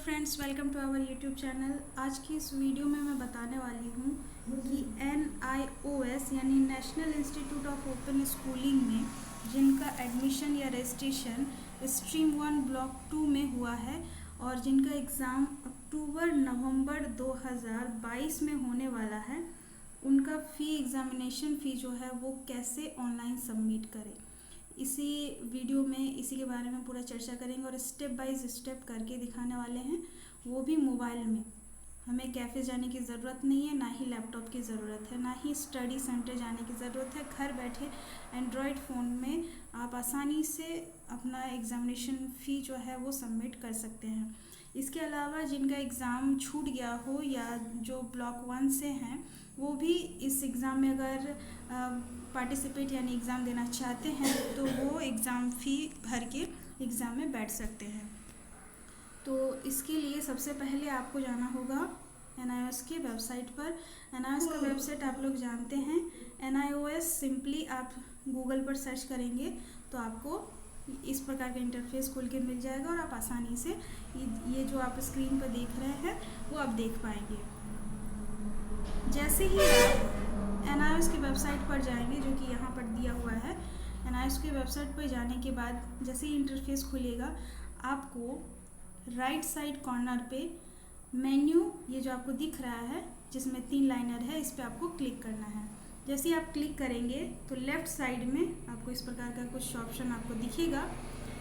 Friends, welcome to our YouTube channel. आज की इस वीडियो में मैं बताने वाली हूँ कि NIOS यानी national institute of open schooling में जिनका एडमिशन या रजिस्ट्रेशन स्ट्रीम 1 ब्लॉक 2 में हुआ है और जिनका एग्ज़ाम अक्टूबर-नवंबर 2022 में होने वाला है, उनका एग्ज़ामिनेशन फ़ी जो है वो कैसे ऑनलाइन सबमिट करें। इसी वीडियो में इसी के बारे में पूरा चर्चा करेंगे और स्टेप बाय स्टेप करके दिखाने वाले हैं, वो भी मोबाइल में। हमें कैफ़े जाने की ज़रूरत नहीं है, ना ही लैपटॉप की ज़रूरत है, ना ही स्टडी सेंटर जाने की ज़रूरत है। घर बैठे एंड्रॉयड फ़ोन में आप आसानी से अपना एग्ज़ामिनेशन फ़ी जो है वो सबमिट कर सकते हैं। इसके अलावा जिनका एग्ज़ाम छूट गया हो या जो ब्लॉक 1 से हैं, वो भी इस एग्ज़ाम में अगर पार्टिसिपेट यानी एग्ज़ाम देना चाहते हैं तो वो एग्ज़ाम फ़ी भर के एग्ज़ाम में बैठ सकते हैं। तो इसके लिए सबसे पहले आपको जाना होगा NIOS के वेबसाइट पर। NIOS का वेबसाइट आप लोग जानते हैं, NIOS सिंपली आप गूगल पर सर्च करेंगे तो आपको इस प्रकार का इंटरफेस खोल के मिल जाएगा और आप आसानी से ये जो आप स्क्रीन पर देख रहे हैं वो आप देख पाएंगे। जैसे ही आप NIOS की वेबसाइट पर जाएंगे, जो कि यहाँ पर दिया हुआ है, NIOS की वेबसाइट पर जाने के बाद जैसे ही इंटरफेस खुलेगा, आपको राइट साइड कॉर्नर पे मेन्यू ये जो आपको दिख रहा है जिसमें 3 लाइनर है, इस पर आपको क्लिक करना है। जैसे ही आप क्लिक करेंगे तो लेफ़्ट साइड में आपको इस प्रकार का कुछ ऑप्शन आपको दिखेगा,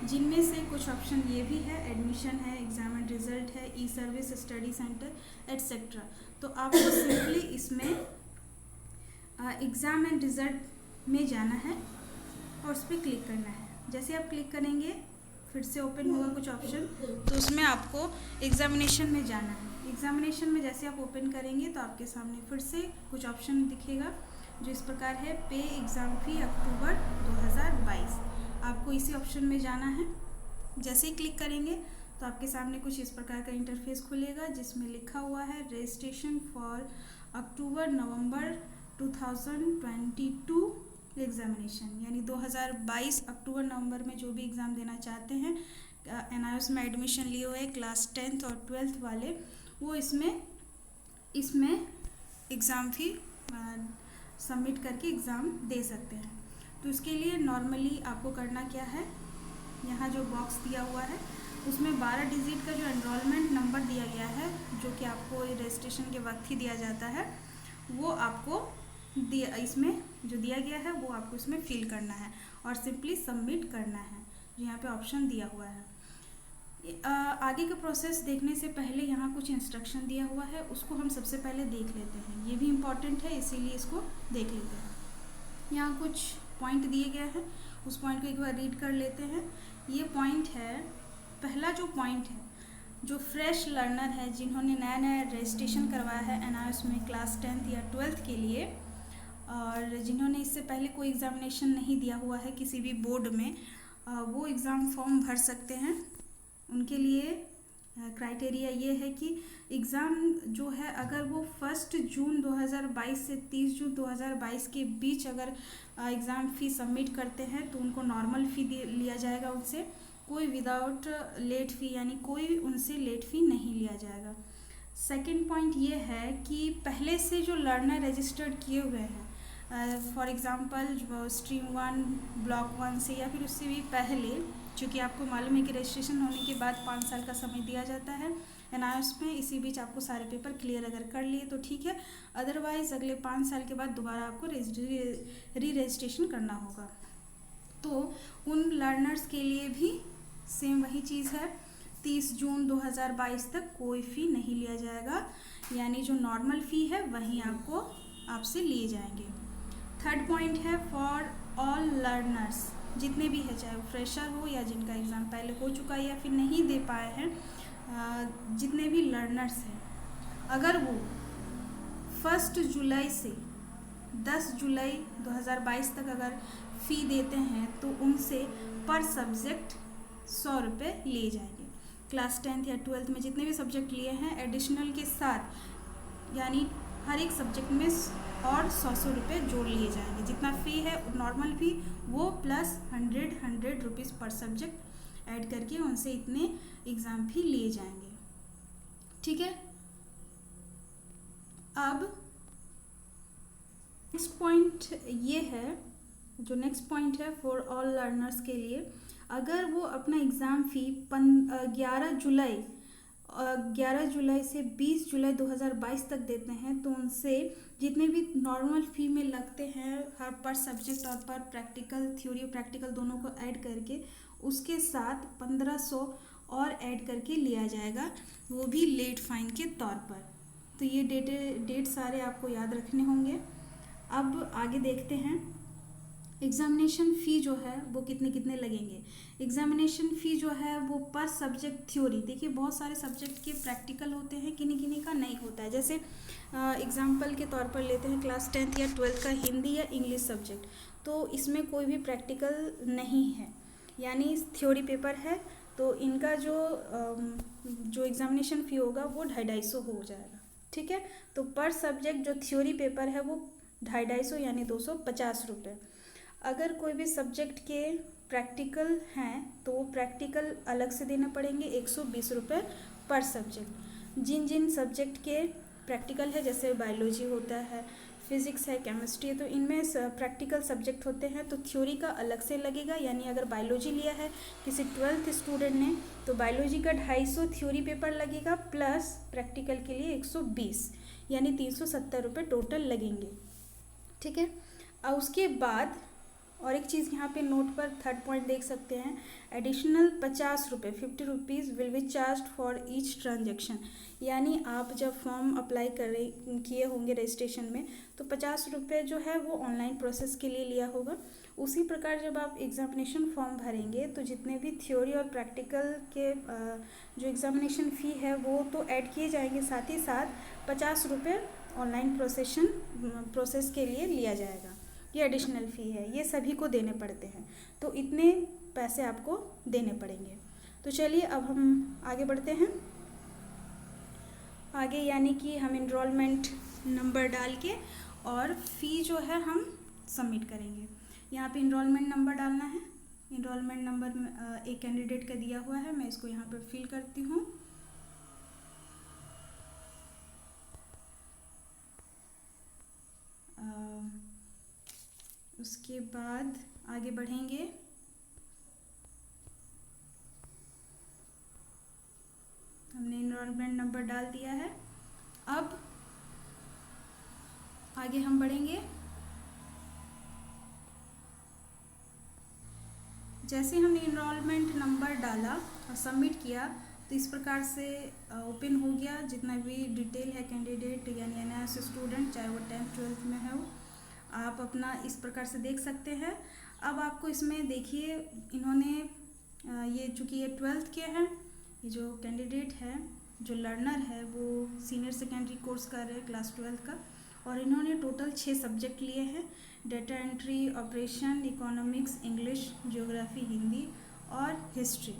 जिनमें से कुछ ऑप्शन ये भी है, एडमिशन है, एग्ज़ाम एंड रिज़ल्ट है, ई सर्विस, स्टडी सेंटर एट्सेट्रा। तो आपको सिंपली इसमें एग्ज़ाम एंड रिज़ल्ट में जाना है और उस पर क्लिक करना है। जैसे आप क्लिक करेंगे फिर से ओपन होगा कुछ ऑप्शन, तो उसमें आपको एग्ज़ामिनेशन में जाना है। एग्ज़ामिनेशन में जैसे आप ओपन करेंगे तो आपके सामने फिर से कुछ ऑप्शन दिखेगा जो इस प्रकार है, पे एग्ज़ाम फ़ी अक्टूबर 2022। आपको इसी ऑप्शन में जाना है। जैसे ही क्लिक करेंगे तो आपके सामने कुछ इस प्रकार का इंटरफेस खुलेगा जिसमें लिखा हुआ है रजिस्ट्रेशन फॉर अक्टूबर-नवंबर 2022 एग्ज़ामिनेशन, यानी 2022 अक्टूबर-नवंबर में जो भी एग्ज़ाम देना चाहते हैं, NIOS में एडमिशन लिए हुए क्लास 10th और 12th वाले, वो इसमें एग्ज़ाम फ़ी सबमिट करके एग्ज़ाम दे सकते हैं। तो इसके लिए नॉर्मली आपको करना क्या है, यहाँ जो बॉक्स दिया हुआ है उसमें 12 डिजिट का जो एनरोलमेंट नंबर दिया गया है, जो कि आपको रजिस्ट्रेशन के वक्त ही दिया जाता है, वो आपको इसमें जो दिया गया है वो आपको इसमें फिल करना है और सिंपली सबमिट करना है, जो यहाँ पे ऑप्शन दिया हुआ है। आगे का प्रोसेस देखने से पहले यहाँ कुछ इंस्ट्रक्शन दिया हुआ है, उसको हम सबसे पहले देख लेते हैं। ये भी इम्पॉर्टेंट है, इसीलिए इसको देख लेते हैं। यहाँ कुछ पॉइंट दिए गए हैं, उस पॉइंट को एक बार रीड कर लेते हैं। ये पॉइंट है, पहला जो पॉइंट है, जो फ्रेश लर्नर है जिन्होंने नया नया रजिस्ट्रेशन करवाया है NIOS में क्लास 10th या 12th के लिए, और जिन्होंने इससे पहले कोई एग्ज़ामिनेशन नहीं दिया हुआ है किसी भी बोर्ड में, वो एग्ज़ाम फॉर्म भर सकते हैं। उनके लिए क्राइटेरिया ये है कि एग्ज़ाम जो है, अगर वो 1 जून 2022 से 30 जून 2022 के बीच अगर एग्ज़ाम फ़ी सबमिट करते हैं तो उनको नॉर्मल फ़ी लिया जाएगा उनसे, कोई विदाउट लेट फ़ी, यानी कोई उनसे लेट फ़ी नहीं लिया जाएगा। सेकंड पॉइंट ये है कि पहले से जो लर्नर रजिस्टर्ड किए हुए हैं, फॉर एग्ज़ाम्पल जो स्ट्रीम 1 ब्लॉक 1 से या फिर उससे भी पहले, चूँकि आपको मालूम है कि रजिस्ट्रेशन होने के बाद 5 साल का समय दिया जाता है NIOS में, इसी बीच आपको सारे पेपर क्लियर अगर कर लिए तो ठीक है, अदरवाइज़ अगले 5 साल के बाद दोबारा आपको री रजिस्ट्रेशन करना होगा। तो उन लर्नर्स के लिए भी सेम वही चीज़ है, 30 जून 2022 तक कोई फ़ी नहीं लिया जाएगा, यानी जो नॉर्मल फ़ी है वहीं आपसे लिए जाएंगे। थर्ड पॉइंट है, फॉर ऑल लर्नर्स, जितने भी है, चाहे वो फ्रेशर हो या जिनका एग्ज़ाम पहले हो चुका है या फिर नहीं दे पाए हैं, जितने भी लर्नर्स हैं, अगर वो 1 जुलाई से 10 जुलाई 2022 तक अगर फ़ी देते हैं तो उनसे पर सब्जेक्ट 100 रुपये लिए जाएंगे। क्लास 10th या 12th में जितने भी सब्जेक्ट लिए हैं एडिशनल के साथ, यानी हर एक सब्जेक्ट में और 100 रुपये जोड़ लिए जाएंगे। जितना फ़ी है नॉर्मल फ़ी वो प्लस 100 रुपीज़ पर सब्जेक्ट ऐड करके उनसे इतने एग्ज़ाम फ़ी लिए जाएंगे। ठीक है। अब नेक्स्ट पॉइंट ये है, जो नेक्स्ट पॉइंट है फॉर ऑल लर्नर्स के लिए, अगर वो अपना एग्ज़ाम फ़ी 11 जुलाई से 20 जुलाई 2022 तक देते हैं, तो उनसे जितने भी नॉर्मल फ़ी में लगते हैं हर पर सब्जेक्ट और पर प्रैक्टिकल, थ्योरी और प्रैक्टिकल दोनों को ऐड करके, उसके साथ 1500 और ऐड करके लिया जाएगा, वो भी लेट फाइन के तौर पर। तो ये डेट सारे आपको याद रखने होंगे। अब आगे देखते हैं एग्ज़ामिनेशन फ़ी जो है वो कितने कितने लगेंगे। एग्ज़ामिनेशन फ़ी जो है वो पर सब्जेक्ट थ्योरी, देखिए बहुत सारे सब्जेक्ट के प्रैक्टिकल होते हैं, किन्हीं किन्हीं का नहीं होता है। जैसे एग्जांपल के तौर पर लेते हैं क्लास 10th या 12th का हिंदी या इंग्लिश सब्जेक्ट, तो इसमें कोई भी प्रैक्टिकल नहीं है, यानी थ्योरी पेपर है, तो इनका जो एग्ज़ामिनेशन फ़ी होगा वो 250 हो जाएगा। ठीक है, तो पर सब्जेक्ट जो थ्योरी पेपर है वो 250 यानी 250 रुपये। अगर कोई भी सब्जेक्ट के प्रैक्टिकल हैं तो प्रैक्टिकल अलग से देने पड़ेंगे 120 रुपये पर सब्जेक्ट। जिन जिन सब्जेक्ट के प्रैक्टिकल है, जैसे बायोलॉजी होता है, फिज़िक्स है, केमिस्ट्री है, तो इनमें प्रैक्टिकल सब्जेक्ट होते हैं, तो थ्योरी का अलग से लगेगा। यानी अगर बायोलॉजी लिया है किसी 12th स्टूडेंट ने, तो बायोलॉजी का 250 थ्योरी पेपर लगेगा, प्लस प्रैक्टिकल के लिए 120, यानी 370 रुपये टोटल लगेंगे। ठीक है, और उसके बाद और एक चीज़ यहाँ पे नोट पर थर्ड पॉइंट देख सकते हैं, एडिशनल 50 रुपये 50 rupees will be charge for each transaction. यानी आप जब फॉर्म अप्लाई किए होंगे रजिस्ट्रेशन में, तो 50 रुपये जो है वो ऑनलाइन प्रोसेस के लिए लिया होगा। उसी प्रकार जब आप एग्ज़ामिनेशन फॉर्म भरेंगे तो जितने भी थ्योरी और प्रैक्टिकल के जो एग्ज़ामिनेशन फ़ी है वो तो ऐड किए जाएंगे, साथ ही साथ 50 रुपये ऑनलाइन प्रोसेस के लिए लिया जाएगा। ये एडिशनल फ़ी है, ये सभी को देने पड़ते हैं, तो इतने पैसे आपको देने पड़ेंगे। तो चलिए अब हम आगे बढ़ते हैं। आगे यानी कि हम इनरोलमेंट नंबर डाल के और फ़ी जो है हम सबमिट करेंगे। यहाँ पे इनरोलमेंट नंबर डालना है। इनरोलमेंट नंबर एक कैंडिडेट का दिया हुआ है, मैं इसको यहाँ पर फिल करती हूँ। उसके बाद आगे बढ़ेंगे। हमने इनरोलमेंट नंबर डाल दिया है। अब आगे हम बढ़ेंगे। जैसे हमने इनरोलमेंट नंबर डाला और सबमिट किया, तो इस प्रकार से ओपन हो गया। जितना भी डिटेल है कैंडिडेट यानी NIOS स्टूडेंट, चाहे वो 10th 12th में है, वो आप अपना इस प्रकार से देख सकते हैं। अब आपको इसमें देखिए, इन्होंने ये चूँकि ये 12th के हैं, ये जो कैंडिडेट है, जो लर्नर है, वो सीनियर सेकेंडरी कोर्स कर रहे हैं क्लास 12th का, और इन्होंने टोटल 6 सब्जेक्ट लिए हैं, data entry operation, economics, English, geography, Hindi और हिस्ट्री।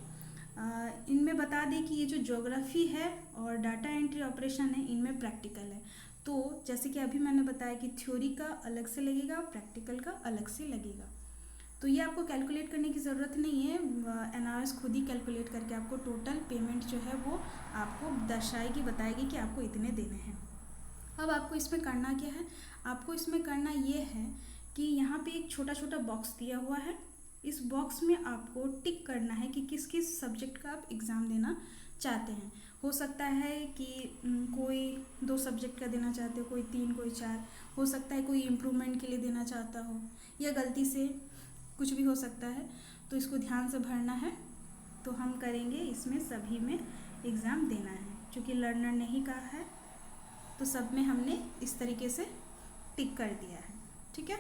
इनमें बता दें कि ये जो ज्योग्राफी है और डाटा एंट्री ऑपरेशन है, इनमें प्रैक्टिकल है। तो जैसे कि अभी मैंने बताया कि थ्योरी का अलग से लगेगा, प्रैक्टिकल का अलग से लगेगा। तो ये आपको कैलकुलेट करने की ज़रूरत नहीं है, NIOS खुद ही कैलकुलेट करके आपको टोटल पेमेंट जो है वो आपको दर्शाएगी, बताएगी कि आपको इतने देने हैं। अब आपको इसमें करना क्या है, आपको इसमें करना ये है कि यहाँ पे एक छोटा छोटा बॉक्स दिया हुआ है। इस बॉक्स में आपको टिक करना है कि किस किस सब्जेक्ट का आप एग्ज़ाम देना चाहते हैं। हो सकता है कि कोई 2 सब्जेक्ट का देना चाहते हो, कोई 3, कोई 4, हो सकता है कोई इम्प्रूवमेंट के लिए देना चाहता हो, या गलती से कुछ भी हो सकता है। तो इसको ध्यान से भरना है। तो हम करेंगे, इसमें सभी में एग्ज़ाम देना है। चूँकि लर्नर नहीं कहा है तो सब में हमने इस तरीके से टिक कर दिया है। ठीक है।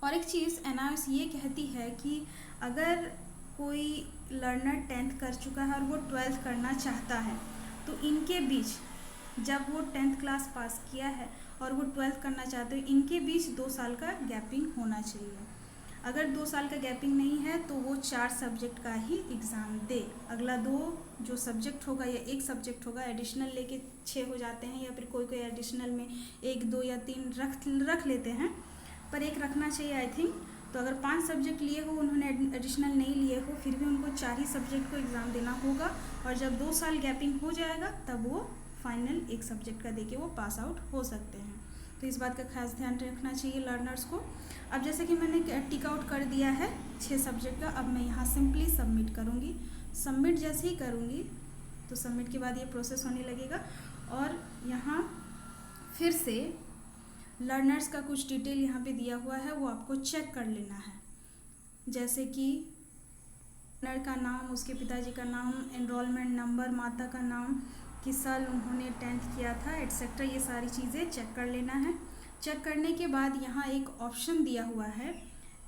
और एक चीज़ NIOS ये कहती है कि अगर कोई लर्नर 10th कर चुका है और वो 12th करना चाहता है, तो इनके बीच, जब वो 10th क्लास पास किया है और वो 12th करना चाहते हो, इनके बीच 2 साल का गैपिंग होना चाहिए। अगर 2 साल का गैपिंग नहीं है तो वो 4 सब्जेक्ट का ही एग्ज़ाम दे। अगला 2 जो सब्जेक्ट होगा या 1 सब्जेक्ट होगा, एडिशनल लेके 6 हो जाते हैं, या फिर कोई कोई एडिशनल में 1, 2 या 3 रख लेते हैं, पर 1 रखना चाहिए आई थिंक। तो अगर 5 सब्जेक्ट लिए हो, उन्होंने एडिशनल नहीं लिए हो, फिर भी उनको 4 ही सब्जेक्ट को एग्ज़ाम देना होगा। और जब 2 साल गैपिंग हो जाएगा तब वो फाइनल एक सब्जेक्ट का देके वो पास आउट हो सकते हैं। तो इस बात का खास ध्यान रखना चाहिए लर्नर्स को। अब जैसे कि मैंने टिक आउट कर दिया है 6 सब्जेक्ट का, अब मैं यहाँ सिंपली सबमिट करूँगी। सबमिट जैसे ही करूँगी तो सबमिट के बाद ये प्रोसेस होने लगेगा और यहाँ फिर से लर्नर्स का कुछ डिटेल यहाँ पे दिया हुआ है, वो आपको चेक कर लेना है। जैसे कि लर्नर का नाम, उसके पिताजी का नाम, एनरोलमेंट नंबर, माता का नाम, किस साल उन्होंने 10th किया था, एट्सेट्रा, ये सारी चीज़ें चेक कर लेना है। चेक करने के बाद यहाँ एक ऑप्शन दिया हुआ है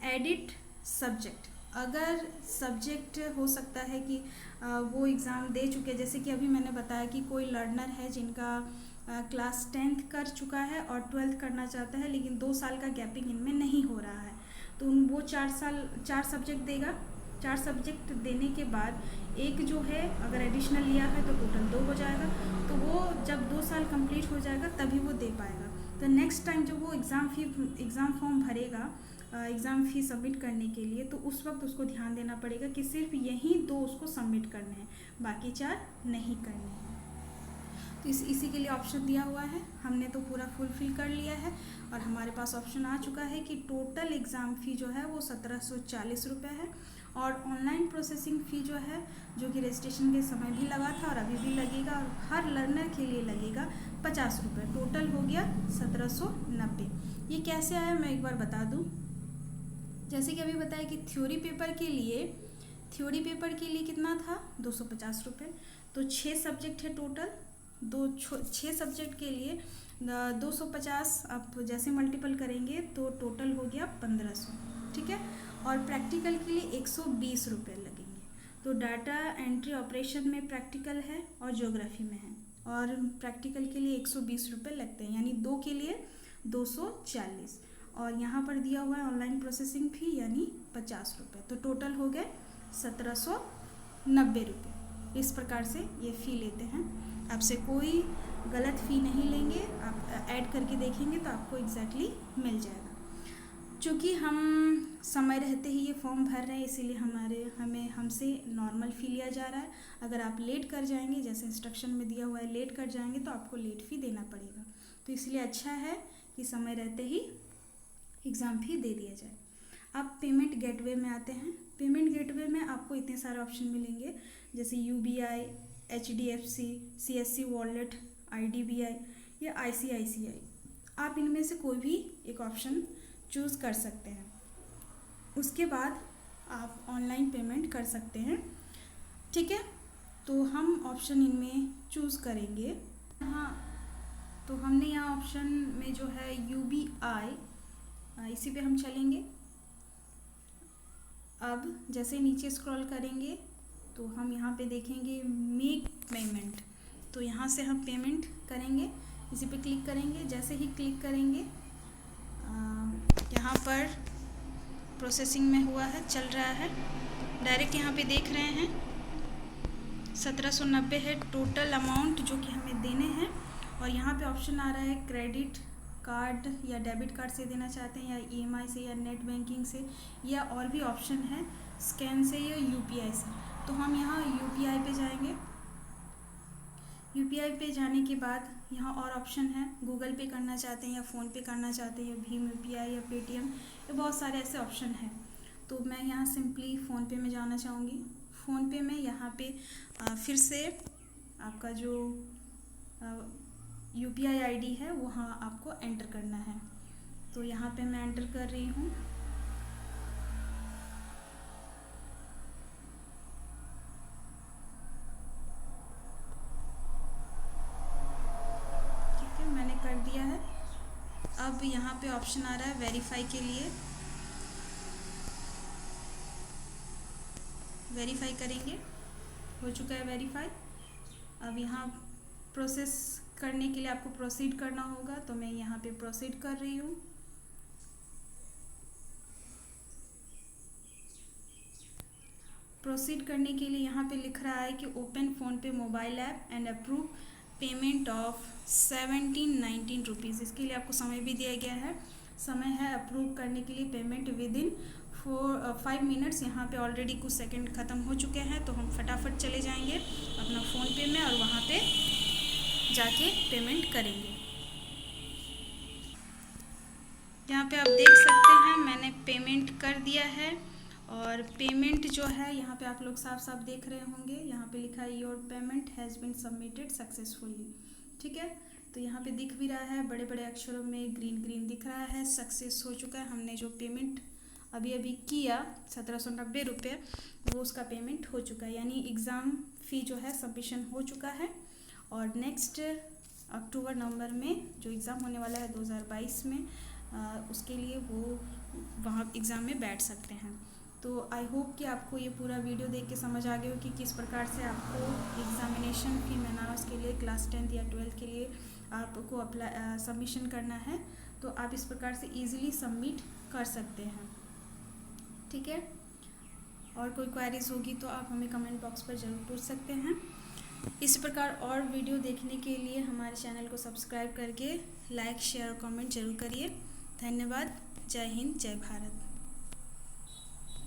एडिट सब्जेक्ट। अगर सब्जेक्ट हो सकता है कि वो एग्ज़ाम दे चुके, जैसे कि अभी मैंने बताया कि कोई लर्नर है जिनका क्लास 10th कर चुका है और 12th करना चाहता है, लेकिन 2 साल का गैपिंग इनमें नहीं हो रहा है, तो वो 4 सब्जेक्ट देगा। 4 सब्जेक्ट देने के बाद एक जो है अगर एडिशनल लिया है तो टोटल 2 हो जाएगा। तो वो जब 2 साल कंप्लीट हो जाएगा तभी वो दे पाएगा। तो नेक्स्ट टाइम जब वो एग्ज़ाम फॉर्म भरेगा एग्ज़ाम फ़ी सबमिट करने के लिए, तो उस वक्त उसको ध्यान देना पड़ेगा कि सिर्फ यही 2 उसको सबमिट करने हैं, बाकी 4 नहीं करने हैं। तो इसी के लिए ऑप्शन दिया हुआ है। हमने तो पूरा फुलफिल कर लिया है और हमारे पास ऑप्शन आ चुका है कि टोटल एग्ज़ाम फ़ी जो है वो 1740 रुपये है और ऑनलाइन प्रोसेसिंग फ़ी जो है, जो कि रजिस्ट्रेशन के समय भी लगा था और अभी भी लगेगा और हर लर्नर के लिए लगेगा 50 रुपये। टोटल हो गया 1790। ये कैसे आया मैं एक बार बता दूँ। जैसे कि अभी बताया कि थ्योरी पेपर के लिए कितना था, 250 रुपये। तो 6 सब्जेक्ट है टोटल, 6 सब्जेक्ट के लिए 250, आप जैसे मल्टीपल करेंगे तो टोटल हो गया 1500, ठीक है। और प्रैक्टिकल के लिए 120 रुपये लगेंगे। तो डाटा एंट्री ऑपरेशन में प्रैक्टिकल है और ज्योग्राफी में है, और प्रैक्टिकल के लिए 120 रुपये लगते हैं, यानी 2 के लिए 240। और यहाँ पर दिया हुआ है ऑनलाइन प्रोसेसिंग फ़ी यानी 50 रुपये। तो टोटल हो गए 1790 रुपये। इस प्रकार से ये फ़ी लेते हैं। आपसे कोई गलत फ़ी नहीं लेंगे, आप ऐड करके देखेंगे तो आपको एग्जैक्टली मिल जाएगा। चूँकि हम समय रहते ही ये फॉर्म भर रहे हैं, इसीलिए हमसे नॉर्मल फ़ी लिया जा रहा है। अगर आप लेट कर जाएंगे, जैसे इंस्ट्रक्शन में दिया हुआ है लेट कर जाएंगे, तो आपको लेट फ़ी देना पड़ेगा। तो इसलिए अच्छा है कि समय रहते ही एग्ज़ाम फ़ी दे दिया जाए। अब पेमेंट गेटवे में आते हैं। पेमेंट गेटवे में आपको इतने सारे ऑप्शन मिलेंगे, जैसे UBI, HDFC, CSC wallet, IDBI या ICICI। आप इनमें से कोई भी एक ऑप्शन चूज़ कर सकते हैं। उसके बाद आप ऑनलाइन पेमेंट कर सकते हैं, ठीक है। तो हम ऑप्शन इनमें चूज़ करेंगे। हाँ, तो हमने यहाँ ऑप्शन में जो है UBI, इसी पे हम चलेंगे। अब जैसे नीचे स्क्रॉल करेंगे तो हम यहाँ पे देखेंगे मेक पेमेंट, तो यहाँ से हम पेमेंट करेंगे, इसी पे क्लिक करेंगे। जैसे ही क्लिक करेंगे यहाँ पर प्रोसेसिंग में हुआ है, चल रहा है। डायरेक्ट यहाँ पे देख रहे हैं 1790 है टोटल अमाउंट जो कि हमें देने हैं। और यहाँ पे ऑप्शन आ रहा है क्रेडिट कार्ड या डेबिट कार्ड से देना चाहते हैं, या EMI से, या नेट बैंकिंग से, या और भी ऑप्शन है स्कैन से या UPI से। तो हम यहाँ UPI पे जाएंगे। UPI पे जाने के बाद यहाँ और ऑप्शन है, गूगल पे करना चाहते हैं या फ़ोन पे करना चाहते हैं, या भीम UPI या पेटीएम, ये बहुत सारे ऐसे ऑप्शन हैं। तो मैं यहाँ सिंपली फ़ोन पे में जाना चाहूँगी। फ़ोन पे में यहाँ पे फिर से आपका जो UPI ID है वहाँ आपको एंटर करना है। तो यहाँ पे मैं एंटर कर रही हूँ। ठीक है, मैंने कर दिया है। अब यहाँ पे ऑप्शन आ रहा है वेरीफाई के लिए, वेरीफाई करेंगे। हो चुका है वेरीफाई। अब यहाँ प्रोसेस करने के लिए आपको प्रोसीड करना होगा, तो मैं यहाँ पे प्रोसीड कर रही हूँ। प्रोसीड करने के लिए यहाँ पे लिख रहा है कि ओपन फ़ोन पे mobile app and approve payment of 1719 rupees. इसके लिए आपको समय भी दिया गया है समय है अप्रूव करने के लिए पेमेंट विद इन 5 मिनट्स। यहाँ पे ऑलरेडी कुछ सेकंड ख़त्म हो चुके हैं, तो हम फटाफट चले जाएंगे अपना फ़ोनपे में और वहाँ पे जाके पेमेंट करेंगे। यहाँ पे आप देख सकते हैं मैंने पेमेंट कर दिया है, और पेमेंट जो है यहाँ पे आप लोग साफ साफ देख रहे होंगे, यहाँ पे लिखा है your payment has been submitted successfully. ठीक है, तो यहाँ पे दिख भी रहा है बड़े बड़े अक्षरों में, ग्रीन ग्रीन दिख रहा है, सक्सेस हो चुका है। हमने जो पेमेंट अभी अभी किया 1790 रुपये, वो उसका पेमेंट हो चुका है, यानी एग्ज़ाम फ़ी जो है सबमिशन हो चुका है। और नेक्स्ट अक्टूबर नवंबर में जो एग्ज़ाम होने वाला है 2022 में, उसके लिए वो वहाँ एग्ज़ाम में बैठ सकते हैं। तो आई होप कि आपको ये पूरा वीडियो देख के समझ आ गया हो कि किस प्रकार से आपको एग्ज़ामिनेशन फ़ी मेनारस के लिए क्लास 10th या 12th के लिए आपको अप्लाई सबमिशन करना है, तो आप इस प्रकार से इजीली सबमिट कर सकते हैं। ठीक है, और कोई क्वेरीज होगी तो आप हमें कमेंट बॉक्स पर ज़रूर पूछ सकते हैं। इस प्रकार और वीडियो देखने के लिए हमारे चैनल को सब्सक्राइब करके लाइक शेयर और कमेंट जरूर करिए। धन्यवाद। जय हिंद, जय भारत।